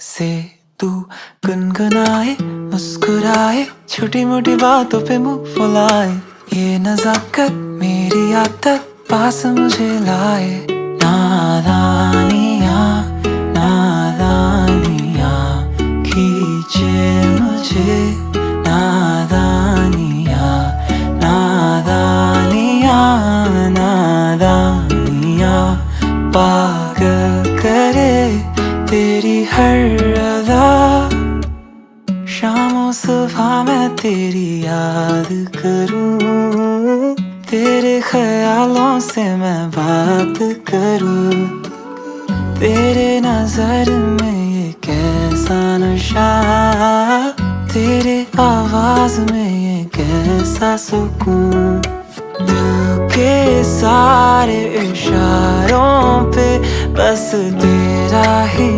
से तू गुनगुनाए, मुस्कुराए, छोटी मोटी बातों पे मुंह फुलाए। ये नजाकत मेरी आदत पास मुझे लाए। नादानियाँ नादानियाँ खींचे मुझे। नादानियाँ नादानियाँ नादानियाँ पागल करे तेरी हर अदा। शामों सुबह मैं तेरी याद करूं, तेरे ख्यालों से मैं बात करूं। तेरे नजर में ये कैसा नशा, तेरे आवाज में ये कैसा सुकून। दिल के सारे इशारों पे बस तेरा ही